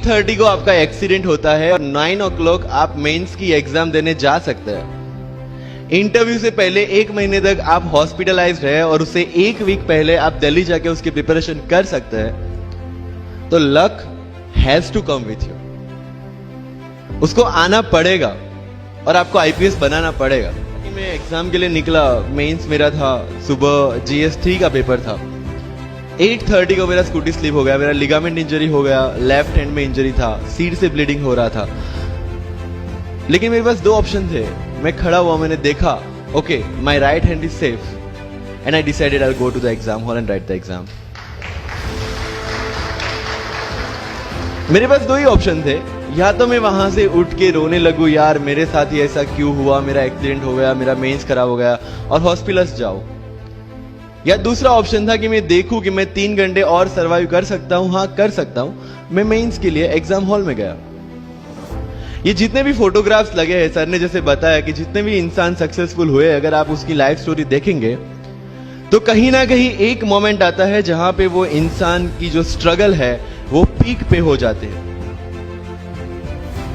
8:30 को आपका एक्सीडेंट होता है और 9 o'clock आप मेंस की एग्जाम देने जा सकते हैं। इंटरव्यू से पहले 1 महीने तक आप हॉस्पिटलाइज्ड है और उससे 1 वीक पहले आप दिल्ली जाके उसकी प्रिपरेशन कर सकते हैं। तो luck has to come with you, उसको आना पड़ेगा और आपको आईपीएस बनाना पड़ेगा। मैं एग्जाम के लिए निकला, मेंस मेरा था सुबह, GS3 का पेपर था। 8:30 को मेरा स्कूटी स्लिप हो गया, मेरा लिगामेंट इंजरी हो गया, लेफ्ट हैंड में इंजरी था, सीट से ब्लीडिंग हो रहा था। लेकिन मेरे पास 2 ऑप्शन थे। मैं खड़ा हुआ, मैंने देखा okay my right hand is safe and I decided I will go to the exam hall and write the exam. मेरे पास 2 ही ऑप्शन थे, या तो मैं वहां से उठ के रोने लगूं, यार मेरे साथ ही ऐसा क्यों हुआ, मेरा एक्सीडेंट हो गया, मेरा मेंस खराब हो गया और हॉस्पिटल जाओ, या दूसरा ऑप्शन था कि मैं देखूं कि मैं 3 घंटे और सरवाइव कर सकता हूं। हाँ कर सकता हूं। मैं मेंस के लिए एग्जाम हॉल में गया। ये जितने भी फोटोग्राफ्स लगे हैं, सर ने जैसे बताया कि जितने भी इंसान सक्सेसफुल हुए, अगर आप उसकी लाइफ स्टोरी देखेंगे तो कहीं ना कहीं एक मोमेंट आता है जहां पे वो इंसान की जो स्ट्रगल है वो पीक पे हो जाते हैं।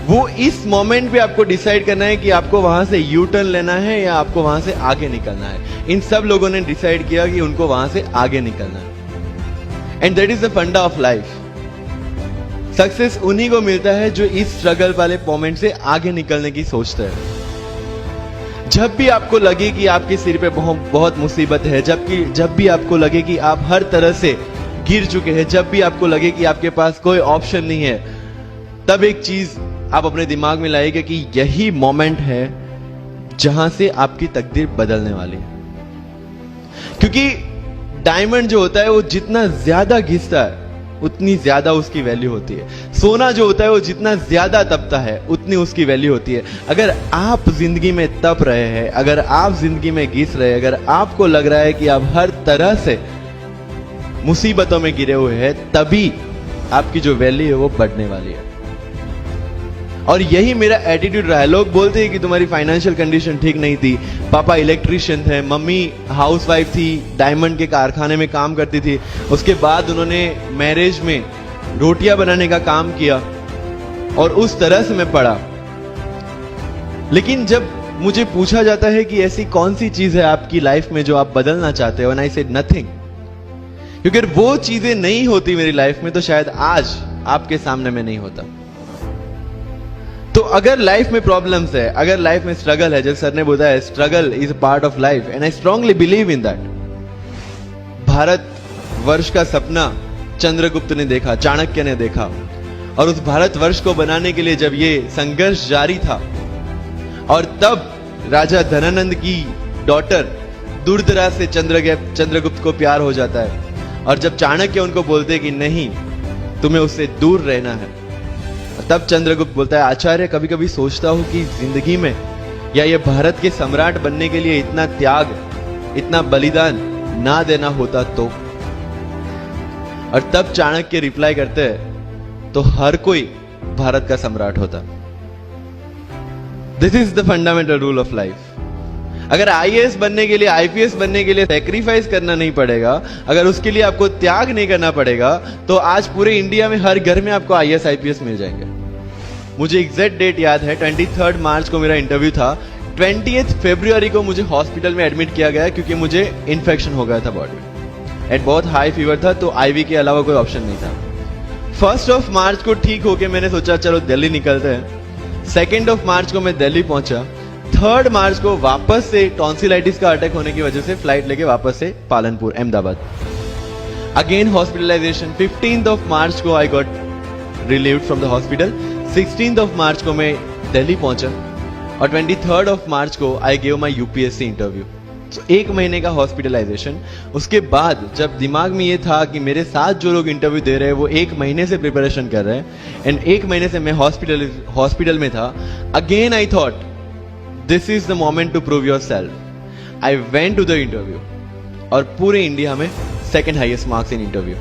वो इस मोमेंट पे आपको डिसाइड करना है कि आपको वहां से यू टर्न लेना है या आपको वहां से आगे निकलना है। इन सब लोगों ने डिसाइड किया कि उनको वहां से आगे निकलना है। एंड दैट इज द फंडा ऑफ लाइफ। सक्सेस उन्हीं को मिलता है जो इस स्ट्रगल वाले मोमेंट से आगे निकलने की सोचते हैं। जब भी आपको लगे कि आपके सिर पे बहुत मुसीबत है, जब भी आपको लगे कि आप हर तरह से गिर चुके हैं, जब भी आपको लगे कि आपके पास कोई ऑप्शन नहीं है, तब एक चीज आप अपने दिमाग में लाइएगा कि यही मोमेंट है जहां से आपकी तकदीर बदलने वाली है। क्योंकि डायमंड जो होता है वो जितना ज्यादा घिसता है उतनी ज्यादा उसकी वैल्यू होती है। सोना जो होता है वो जितना ज्यादा तपता है उतनी उसकी वैल्यू होती है। अगर आप जिंदगी में तप रहे हैं, अगर आप जिंदगी में घिस रहे हैं, अगर आपको लग रहा है कि आप हर तरह से मुसीबतों में गिरे हुए हैं, तभी आपकी जो वैल्यू है वो बढ़ने वाली है। और यही मेरा एटीट्यूड रहा है। लोग बोलते हैं कि तुम्हारी फाइनेंशियल कंडीशन ठीक नहीं थी, पापा इलेक्ट्रिशियन थे, मम्मी हाउसवाइफ थी, डायमंड के कारखाने में काम करती थी, उसके बाद उन्होंने मैरिज में रोटियां बनाने का काम किया और उस तरह से मैं पढ़ा। लेकिन जब मुझे पूछा जाता है कि ऐसी कौन सी चीज है आपकी लाइफ में जो आप बदलना चाहते हो, एंड आई सेड नथिंग। क्योंकि अगर वो चीजें नहीं होती मेरी लाइफ में तो शायद आज आपके सामने में नहीं होता। तो अगर लाइफ में प्रॉब्लम्स है, अगर लाइफ में स्ट्रगल है, जैसे सर ने बताया struggle is a part of life and I strongly believe in that. Bharat वर्ष का सपना चंद्रगुप्त ने देखा, चाणक्य ने देखा, और उस भारत वर्ष को बनाने के लिए जब ये संघर्ष जारी था और तब राजा धनानंद की डॉटर दुर्धरा से चंद्रगुप्त को प्यार हो जाता है, और जब चाणक्य उनको बोलते कि नहीं तुम्हें उससे दूर रहना है, तब चंद्रगुप्त बोलता है आचार्य कभी कभी सोचता हूं कि जिंदगी में या ये भारत के सम्राट बनने के लिए इतना त्याग, इतना बलिदान ना देना होता तो। और तब चाणक्य रिप्लाई करते हैं तो हर कोई भारत का सम्राट होता। This is the fundamental rule of life. अगर आईएएस बनने के लिए, आईपीएस बनने के लिए सैक्रिफाइस करना नहीं पड़ेगा, अगर उसके लिए आपको त्याग नहीं करना पड़ेगा, तो आज पूरे इंडिया में हर घर में आपको आईएएस आईपीएस मिल जाएंगे। मुझे एग्जैक्ट डेट याद है, 23 मार्च को मेरा इंटरव्यू था। 20 फरवरी को मुझे हॉस्पिटल में एडमिट किया गया क्योंकि मुझे इन्फेक्शन हो गया था बॉडी में एंड बहुत हाई फीवर था, तो आईवी के अलावा कोई ऑप्शन नहीं था। 1 मार्च को ठीक होके मैंने सोचा चलो दिल्ली निकलते हैं। 2 मार्च को मैं दिल्ली पहुंचा। 3 मार्च को वापस से टॉन्सिलाइटिस का अटैक होने की वजह से फ्लाइट लेके वापस से पालनपुर, अहमदाबाद, अगेन हॉस्पिटलाइजेशन। 15 मार्च को I got relieved from the hospital. 16 मार्च को मैं दिल्ली पहुंचा और 23 मार्च को I gave my UPSC interview. तो 1 महीने का हॉस्पिटलाइजेशन। उसके बाद जब दिमाग में ये था कि मेरे साथ जो लोग इंटरव्यू दे रहे हैं वो 1 महीने से प्रिपरेशन कर रहे हैं एंड 1 महीने से मैं हॉस्पिटल में था, again I thought this is the moment to prove yourself. I went to the interview और पूरे इंडिया में 2nd highest marks in interview.